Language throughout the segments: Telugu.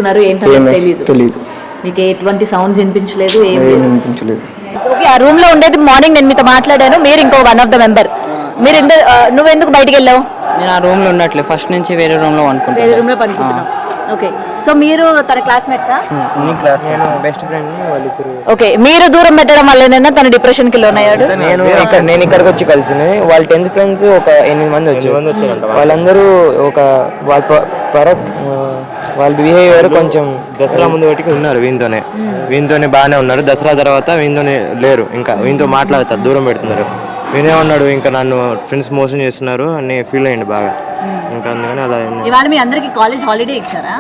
చేసుకున్నారు ఏంటో తెలియదు. మీకు ఎటువంటి సౌండ్స్ వినిపించలేదు, ఏం వినిపించలేదు. ఓకే, ఆ రూమ్ లో ఉండేది మార్నింగ్ నేను మీతో మాట్లాడాను, మీరు ఇంకో వన్ ఆఫ్ ద మెంబర్. మీరు నువ్వు ఎందుకు బయటికి వెళ్ళావు? నేను ఆ రూమ్ లో ఉన్నట్లే ఫస్ట్ నుంచి వేరే రూమ్ లో పనుకుంటున్నాను. ఓకే, సో మీరు తన క్లాస్మేట్సా? బెస్ట్ ఫ్రెండ్ వాళ్ళిద్దరు. ఓకే, మీరు దూరం పెట్టడం వల్లనేనా తన డిప్రెషన్ కి లోన్ అయ్యాడు? నేను ఇక్కడికి వచ్చి కలిసిన వాళ్ళ 10th ఫ్రెండ్స్ ఒక 8 మంది వచ్చారు. వాళ్ళందరూ ఒక వాళ్ళ బిహేవియర్ కొంచెం దసరా ముందు ఒకటికి ఉన్నారు వీనితోనే బాగానే ఉన్నారు. దసరా తర్వాత వీనితోనే లేరు, ఇంకా వీనితో మాట్లాడతారు, దూరం పెడుతున్నారు. వినే ఉన్నాడు ఇంకా నన్ను ఫ్రెండ్స్ మోసం చేస్తున్నారు అని ఫీల్ అయ్యండి బాగా. ఇంకా అందుకని అలా ఇవాళ మీ అందరికి కాలేజ్ హాలిడే ఇచ్చారా?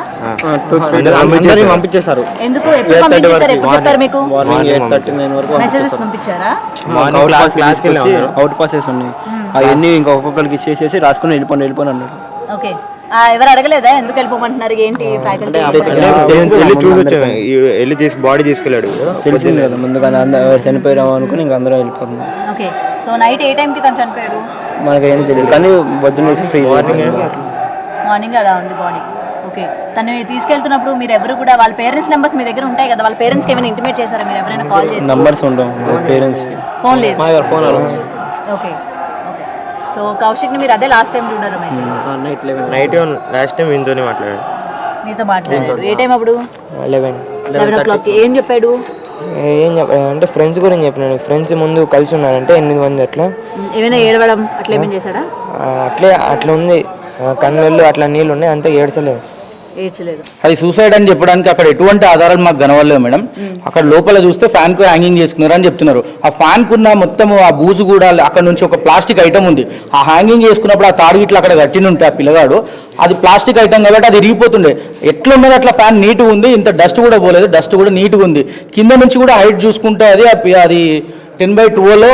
పంపించేశారు. ఎందుకు ఎప్పుడు పంపించారు? ఎప్పుడు చెప్పారు మీకు? మార్నింగ్ 8:39 వరకు మెసేజెస్ పంపించారా? క్లాస్కి వెళ్ళి అవుట్ పాసెస్ ఉన్నాయి, అవన్నీ ఇంకా ఒక్కొక్కరికి ఇచ్చేసేసి రాసుకుని వెళ్ళిపోయి అన్నారు. ఓకే, ఎవరు అడగలేదా ఎందుకు వెళ్ళిపోమంటున్నారు ఏంటి? ఫ్యాకల్టీ వెళ్ళి బాడీ తీసుకెళ్ళాడు, తెలిసింది కదా ముందుగానే చనిపోయాము అనుకుని ఇంకా అందరం వెళ్ళిపోతున్నాం. ఓకే, సో నైట్ ఏ టైంకి తను చనిపోయాడు? మనకి ఏం తెలియదు, కానీ పొద్దున్న ఫ్రీ మార్నింగ్ అలా ఉంది బాడీ. ఓకే, తను తీసుకెళ్తున్నప్పుడు మీరు ఎవరు కూడా వాళ్ళ పేరెంట్స్ నెంబర్స్ మీ దగ్గర ఉంటాయి కదా, వాళ్ళ పేరెంట్స్కి ఏమైనా ఇంటిమేట్ చేశారా? మీరు ఎవరైనా కాల్ చేసి? నంబర్స్ ఉంటాం పేరెంట్స్, ఫోన్ లేదు. ఓకే, సో కౌశిక్ ని మీరు అదే లాస్ట్ టైం చూడారు? నైట్ లాస్ట్ టైం వీనితోనే మాట్లాడాడు. నీతో మాట్లాడారు ఏ టైం అప్పుడు? 11 o'clock. ఏం చెప్పాడు? ఏం అంటే ఫ్రెండ్స్ గురించి చెప్పినాడు. ఫ్రెండ్స్ ముందు కలిసి ఉన్నారంటే 8 మంది అట్లా. ఏమైనా ఏడవడం అట్లా ఏమైనా చేశాడా? అట్లా ఉంది, కన్నుల్లో అట్లా నీళ్ళు ఉన్నాయి, అంతే ఏడ్చలేదు. అది సూసైడ్ అని చెప్పడానికి అక్కడ ఎటువంటి ఆధారాలు మాకు కనవలేదు మేడం. అక్కడ లోపల చూస్తే ఫ్యాన్ కు హ్యాంగింగ్ చేసుకున్నారు అని చెప్తున్నారు. ఆ ఫ్యాన్ కున్న మొత్తం ఆ బూజు కూడా అక్కడ నుంచి ఒక ప్లాస్టిక్ ఐటమ్ ఉంది. ఆ హ్యాంగింగ్ చేసుకున్నప్పుడు ఆ తాడు ఇట్లా అక్కడ కట్టిన ఉంటే ఆ పిల్లగాడు అది ప్లాస్టిక్ ఐటమ్ కాబట్టి అది ఇరిగిపోతుండే. ఎట్లున్నది అట్లా ఫ్యాన్ నీట్గా ఉంది, ఇంత డస్ట్ కూడా పోలేదు, డస్ట్ కూడా నీట్గా ఉంది. కింద నుంచి కూడా హైట్ చూసుకుంటే అది 10/12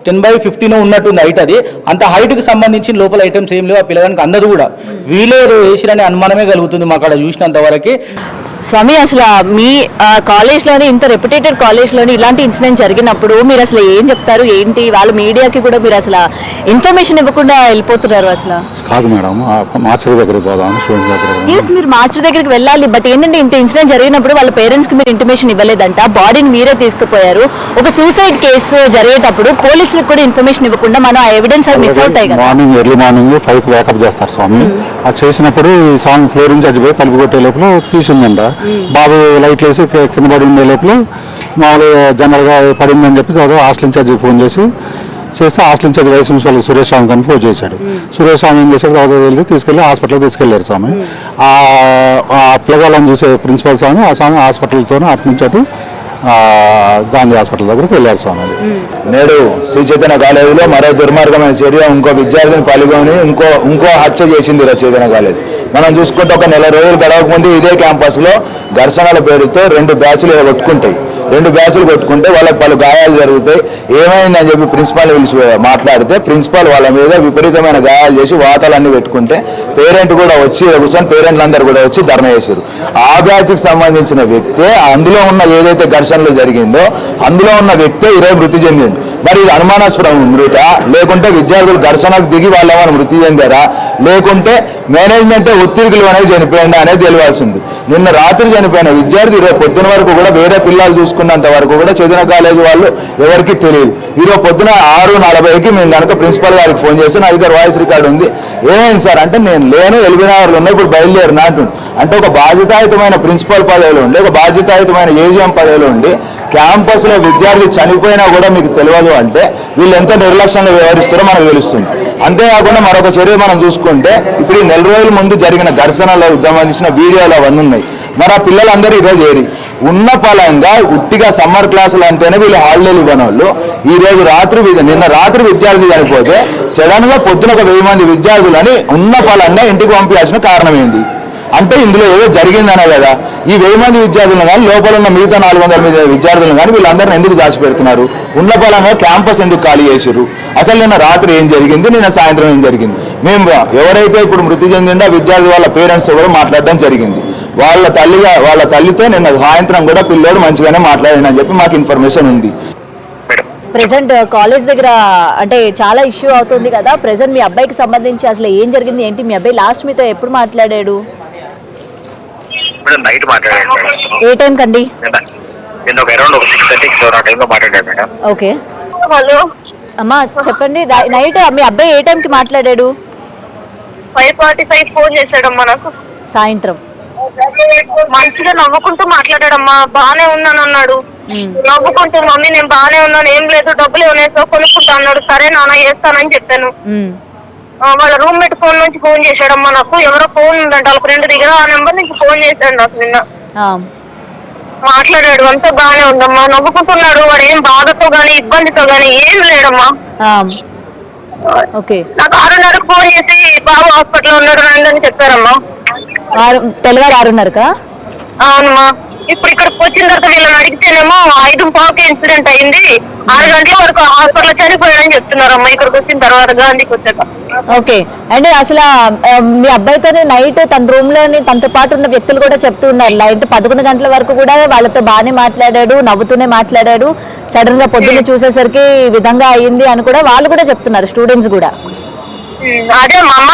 10/15 ఉన్నట్టుంది హైట్. అది అంత హైట్కి సంబంధించి లోపల ఐటమ్స్ ఏం లేవు. ఆ పిల్లగానికి అందదు కూడా వీలే వేసిరనే అనుమానమే కలుగుతుంది మాకు అక్కడ చూసినంత వరకు. స్వామి, అసలు మీ కాలేజ్లోని ఇంత రెప్యుటేటెడ్ కాలేజ్లోని ఇలాంటి ఇన్సిడెంట్ జరిగినప్పుడు మీరు అసలు ఏం చెప్తారు? ఏంటి వాళ్ళ మీడియాకి కూడా మీరు అసలు ఇన్ఫర్మేషన్ ఇవ్వకుండా వెళ్ళిపోతున్నారు? అసలు కాదు మేడం, మార్చి దగ్గరికి పోదాం. మీరు మార్చి దగ్గరికి వెళ్ళాలి, బట్ ఏంటంటే ఇంత ఇన్సిడెంట్ జరిగినప్పుడు వాళ్ళ పేరెంట్స్ కి మీరు ఇంటిమేషన్ ఇవ్వలేదంట, బాడీని మీరే తీసుకుపోయారు. ఒక సూసైడ్ కేసు జరిగేటప్పుడు పోలీసులకు కూడా ఇన్ఫర్మేషన్ ఇవ్వకుండా మనం ఆ ఎవిడెన్స్ అవి మిస్ అవుతాయి కదా. ఎర్లీ మార్నింగ్ 5కి వేకప్ చేస్తారు స్వామి. అది చేసినప్పుడు ఈ సాంగ్ ఫ్లోరింగ్ చచ్చిపోయి తలుపు కొట్టే లోపల తీసిందంట. బాబు లైట్లు వేసి కింద పడి ఉండే లోపల మామూలుగా జనరల్గా పడిందని చెప్పి హాస్టల్ ఇన్ఛార్జికి ఫోన్ చేస్తే hostel incharge vice principal Suresh Swamy కానీ ఫోన్ చేశాడు. సురేష్ స్వామి ఏం చేశాడు, వెళ్ళి తీసుకెళ్ళి హాస్పిటల్కి తీసుకెళ్లారు స్వామి. ఆ పిల్లగాళ్ళని చూసే ప్రిన్సిపల్ స్వామి ఆ స్వామి హాస్పిటల్తో అటు నుంచి అటు గాంధీ హాస్పిటల్ దగ్గరికి వెళ్ళారు స్వామి. నేడు శ్రీ చైతన్య కాలేజీలో మరో దుర్మార్గమైన చర్య, ఇంకో విద్యార్థిని పాల్గొని ఇంకో హత్య చేసింది చైతన్య కాలేజ్. మనం చూసుకుంటే ఒక నెల రోజులు గడవకముందు ఇదే క్యాంపస్లో ఘర్షణల పేరుతో 2 బ్యాచ్లు కొట్టుకుంటాయి. 2 బ్యాచ్లు కొట్టుకుంటే వాళ్ళకి పలు గాయాలు జరుగుతాయి. ఏమైందని చెప్పి ప్రిన్సిపాల్ పిలిచి మాట్లాడితే ప్రిన్సిపాల్ వాళ్ళ మీద విపరీతమైన గాయాలు చేసి వాతాలన్నీ పెట్టుకుంటే పేరెంట్ కూడా వచ్చి కూర్చొని పేరెంట్లందరూ కూడా వచ్చి ధర్నా చేశారు. ఆ బ్యాచ్కి సంబంధించిన వ్యక్తే అందులో ఉన్న ఏదైతే ఘర్షణలు జరిగిందో అందులో ఉన్న వ్యక్తే ఈరోజు మృతి చెందిండు. మరి ఇది అనుమానాస్పద మృత, లేకుంటే విద్యార్థులు ఘర్షణకు దిగి వాళ్ళు ఏమైనా మృతి చెందారా, లేకుంటే మేనేజ్మెంటే ఒత్తిడికి అనేది చనిపోయిందా అనేది తెలియాల్సింది. నిన్న రాత్రి చనిపోయిన విద్యార్థి ఈరోజు పొద్దున వరకు కూడా వేరే పిల్లలు చూసుకున్నంత వరకు కూడా చైతన్య కాలేజీ వాళ్ళు ఎవరికి తెలియదు. ఈరోజు పొద్దున 6:40కి మేము కనుక ప్రిన్సిపల్ గారికి ఫోన్ చేస్తే నా దగ్గర వాయిస్ రికార్డు ఉంది. ఏమైంది సార్ అంటే నేను లేను, ఎల్బీనగర్లో ఉన్నాయి, ఇప్పుడు బయలుదేరినా అంటుండు. అంటే ఒక బాధ్యతాయుతమైన ప్రిన్సిపల్ పదవిలో ఉండి, ఒక బాధ్యతాయుతమైన ఏజీఎం పదవిలో ఉండి క్యాంపస్లో విద్యార్థి చనిపోయినా కూడా మీకు తెలియదు అంటే వీళ్ళు ఎంత నిర్లక్ష్యంగా వ్యవహరిస్తారో మనకు తెలుస్తుంది. అంతేకాకుండా మరొక చర్య మనం చూసుకుంటే ఇప్పుడు ఈ 4 రోజుల ముందు జరిగిన ఘర్షణలకు సంబంధించిన వీడియోలు అవన్నీ ఉన్నాయి. మరి ఆ పిల్లలందరూ ఈరోజు ఏరి ఉన్న ఫలంగా ఉట్టిగా సమ్మర్ క్లాసులు అంటేనే వీళ్ళు హాలిడేలు ఇవ్వని వాళ్ళు నిన్న రాత్రి విద్యార్థి చనిపోతే సడన్ గా పొద్దున ఒక 1000 మంది విద్యార్థులని ఉన్న ఫలంగా ఇంటికి పంపించాల్సిన కారణం ఏంది అంటే ఇందులో ఏదో జరిగిందనే కదా. ఈ 1000 మంది విద్యార్థులను కానీ లోపల ఉన్న మిగతా 400 విద్యార్థులను కానీ వీళ్ళందరినీ ఎందుకు దాచిపెడుతున్నారు? ఉన్న ఫలంగా క్యాంపస్ ఎందుకు ఖాళీ చేశారు? అసలు నిన్న రాత్రి ఏం జరిగింది, నిన్న సాయంత్రం ఏం జరిగింది? మేము ఎవరైతే ఇప్పుడు మృతి చెందిండో విద్యార్థి వాళ్ళ పేరెంట్స్తో కూడా మాట్లాడడం జరిగింది. వాళ్ళ తల్లితో నిన్న సాయంత్రం కూడా పిల్లోడు మంచిగానే మాట్లాడిందని చెప్పి మాకు ఇన్ఫర్మేషన్ ఉంది. ప్రెసెంట్ కాలేజ్ దగ్గర అంటే చాలా ఇష్యూ అవుతుంది కదా. ప్రెసెంట్ మీ అబ్బాయికి సంబంధించి అసలు ఏం జరిగింది ఏంటి? మీ అబ్బాయి లాస్ట్ మీతో ఎప్పుడు మాట్లాడాడు? మేడం నైట్ మాట్లాడాను మేడం. ఏ టైం కండి? నేను ఒక అరౌండ్ ఒక 6:30 ఆ టైంలో మాట్లాడాను మేడం. ఓకే. హలో అమ్మా చెప్పండి, నైట్ మీ అబ్బాయి ఏ టైంకి మాట్లాడాడు? 5:45 ఫోన్ చేశాడమ్మా నాకు. సాయంత్రం మంచిగా నవ్వుకుంటూ మాట్లాడాడమ్మా. బానే ఉన్నాను అన్నాడు. నవ్వుకుంటూ మమ్మీ నేను బానే ఉన్నాను, ఏం లేదు, డబ్బులు ఏమన్నా కొనుక్కుంటా అన్నాడు. సరే నాన్న చేస్తానని చెప్పాను. వాళ్ళ రూమ్మేట్ ఫోన్ నుంచి ఫోన్ చేశాడమ్మా నాకు. ఎవరో ఫోన్ ఉందంట వాళ్ళ ఫ్రెండ్ దగ్గర, ఆ నెంబర్ నుంచి ఫోన్ చేశాడు నాకు నిన్న. మాట్లాడాడు, అంతా బానే ఉందమ్మా. నవ్వుకుంటున్నాడు. వాడు ఏం బాధతో గానీ ఇబ్బందితో గానీ ఏం లేడమ్మా. ఓకే. నాకు 6:30కు ఫోన్ చేసి బాబు హాస్పిటల్ ఉన్నాడు రండి అని చెప్పారమ్మా. తెల్లవారు 6:30కా? అవునమ్మా. ఇప్పుడు ఇక్కడికి వచ్చిన తర్వాత వీళ్ళని అడిగితేనేమో 5:15కి ఇన్సిడెంట్ అయింది, 6 గంటల వరకు హాస్పిటల్ చనిపోయాడని చెప్తున్నారమ్మా ఇక్కడికి వచ్చిన తర్వాత, గాంధీకి వచ్చాక. ఓకే. అంటే అసలు మీ అబ్బాయితోనే నైట్ తన రూమ్ లోని తనతో పాటు ఉన్న వ్యక్తులు కూడా చెప్తూ ఉన్నారు, నైట్ 11 గంటల వరకు కూడా వాళ్ళతో బాగానే మాట్లాడాడు, నవ్వుతూనే మాట్లాడాడు, సడన్ గా పొద్దున్న చూసేసరికి ఈ విధంగా అయ్యింది అని కూడా వాళ్ళు కూడా చెప్తున్నారు, స్టూడెంట్స్ కూడా. అదే మా అమ్మ,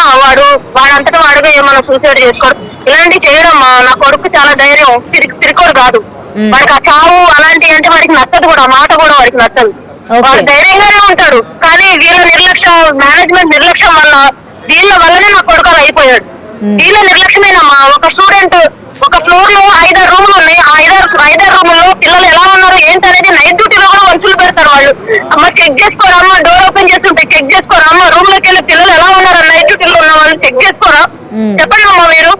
వాడంతటా వాడుగా ఏమన్నా సూసైడ్ చేసుకోడు, ఇలాంటివి చేయడమ్మా. నా కొడుకు చాలా ధైర్యం, తిరికోడు కాదు. వాడికి ఆ చావు అలాంటివి అంటే వాడికి నచ్చదు కూడా, మాట కూడా వాడికి నచ్చదు. వాడు ధైర్యంగానే ఉంటాడు. కానీ వీళ్ళ నిర్లక్ష్యం, మేనేజ్మెంట్ నిర్లక్ష్యం వల్ల, వీళ్ళ వల్లనే నా కొడుకు అలా అయిపోయాడు. వీళ్ళ నిర్లక్ష్యమేనమ్మా. ఒక స్టూడెంట్ ఒక ఫ్లోర్ లో 5-6 రూములు ఉన్నాయి. ఆ 5-6 రూముల్లో పిల్లలు ఎలా ఉన్నారు ఏంటనేది నైట్ డ్యూటీలో కూడా మనుషులు పెడతారు వాళ్ళు. అమ్మ చెక్ చేసుకోరా అమ్మ, డోర్ ఓపెన్ చేస్తుంటే చెక్ చేసుకోరా అమ్మ, రూమ్ లోకి వెళ్ళి పిల్లలు ఎలా ఉన్నారు నైట్ డ్యూటీలో ఉన్న వాళ్ళు చెక్ చేసుకోరా, చెప్పండి అమ్మా మీరు.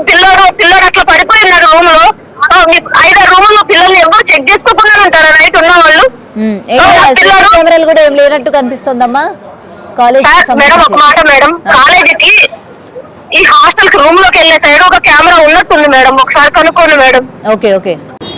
పిల్లోడు అట్లా పడిపోయి ఉన్నాడు రూమ్ లో. 5-6 రూముల్లో పిల్లల్ని ఎవరు చెక్ చేసుకోకుండా ఉంటారా నైట్ ఉన్న వాళ్ళు? కెమెరాలు కూడా ఏం లేనట్టు కనిపిస్తుందమ్మా కాలేజ్. మేడం ఒక మాట మేడం, కాలేజీకి ఈ హాస్టల్ కి రూమ్ లోకి వెళ్ళే సైడ్ ఒక కెమెరా ఉన్నట్టుంది మేడం, ఒకసారి కనుక్కోండి madam. Okay okay.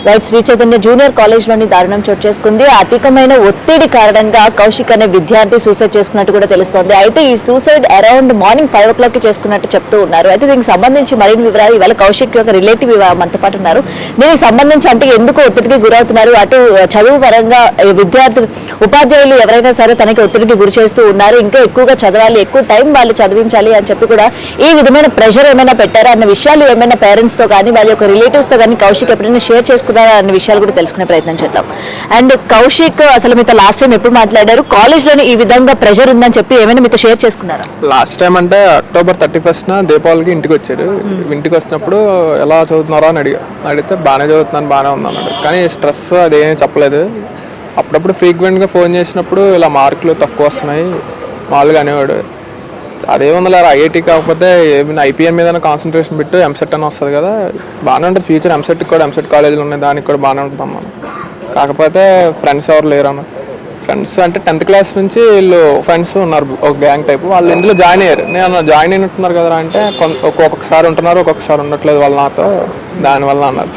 Right. Sri Chaitanya junior college లోని దారుణం చోటు చేసుకుంది. అధికమైన ఒత్తిడి కారణంగా కౌశిక్ అనే విద్యార్థి సూసైడ్ చేసుకున్నట్టు కూడా తెలుస్తోంది. అయితే ఈ సూసైడ్ అరౌండ్ మార్నింగ్ 5 o'clock చేసుకున్నట్టు చెప్తూ ఉన్నారు. అయితే దీనికి సంబంధించి మరిన్ని వివరాలు ఇవాళ కౌశిక్ యొక్క రిలేటివ్ మనతో పాటు ఉన్నారు. దీనికి సంబంధించి అంటే ఎందుకు ఒత్తిడికి గురవుతున్నారు, అటు చదువు పరంగా విద్యార్థులు ఉపాధ్యాయులు ఎవరైనా సరే తనకి ఒత్తిడికి గురి చేస్తూ ఉన్నారు, ఇంకా ఎక్కువగా చదవాలి, ఎక్కువ టైం వాళ్ళు చదివించాలి అని చెప్పి కూడా ఈ విధమైన ప్రెషర్ ఏమైనా పెట్టారా అన్న విషయాలు ఏమైనా పేరెంట్స్ తో కానీ వాళ్ళ యొక్క రిలేటివ్స్ తో కానీ కౌశిక్ ఎప్పుడైనా షేర్ చేసుకున్నారా అన్న విషయాలు కూడా తెలుసుకునే ప్రయత్నం చేద్దాం. అండ్ కౌశిక్ అసలు మీతో లాస్ట్ టైం ఎప్పుడు మాట్లాడారు, కాలేజ్ లోని ఈ విధంగా ప్రెషర్ ఉందని చెప్పి ఏమైనా మీతో షేర్ చేసుకున్నారా? లాస్ట్ టైం అంటే October 31st దీపావళికి ఇంటికి వచ్చాడు. ఇంటికి వచ్చినప్పుడు ఎలా చదువుతున్నారో అని అడిగితే బాగానే చదువుతున్నాను, బాగానే ఉన్నాను అన్నాడు. కానీ స్ట్రెస్ అదేమీ చెప్పలేదు. అప్పుడప్పుడు ఫ్రీక్వెంట్గా ఫోన్ చేసినప్పుడు ఇలా మార్కులు తక్కువ వస్తున్నాయి మామూలుగా అనేవాడు. అదేముందిలే ఐఐటీ కాకపోతే ఏమైనా ఐపీఎన్ మీద కాన్సన్ట్రేషన్ పెట్టు, ఎంసెట్ అని వస్తుంది కదా, బాగానే ఉంటుంది ఫ్యూచర్. ఎంసెట్కి కూడా ఎంసెట్ కాలేజీలు ఉన్నాయి, దానికి కూడా బాగానే ఉంటాం మనం. కాకపోతే ఫ్రెండ్స్ ఎవరు లేరు అన్న. ఫ్రెండ్స్ అంటే 10th క్లాస్ నుంచి వీళ్ళు ఫ్రెండ్స్ ఉన్నారు, ఒక గ్యాంగ్ టైప్. వాళ్ళు ఇందులో జాయిన్ అయ్యారు. నేను జాయిన్ అయినట్టున్నారు కదా అంటే ఒక్కొక్కసారి ఉంటున్నారు, ఒక్కొక్కసారి ఉండట్లేదు వాళ్ళు నాతో, దానివల్ల అన్నారు.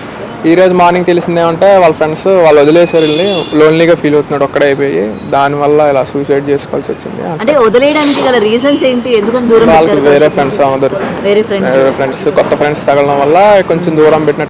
ఈ రోజు మార్నింగ్ తెలిసిందేమంటే వాళ్ళ ఫ్రెండ్స్ వాళ్ళు వదిలేసారు, వెళ్ళి లోన్లీగా ఫీల్ అవుతున్నాడు ఒక్కడే అయిపోయి, దానివల్ల ఇలా సూసైడ్ చేసుకోవాల్సి వచ్చింది. అంటే వదిలేయడానికి గల రీజన్స్ ఏంటి, ఎందుకంటే వాళ్ళకి వేరే ఫ్రెండ్స్ కొత్త ఫ్రెండ్స్ తగలడం వల్ల కొంచెం దూరం పెట్టినట్టు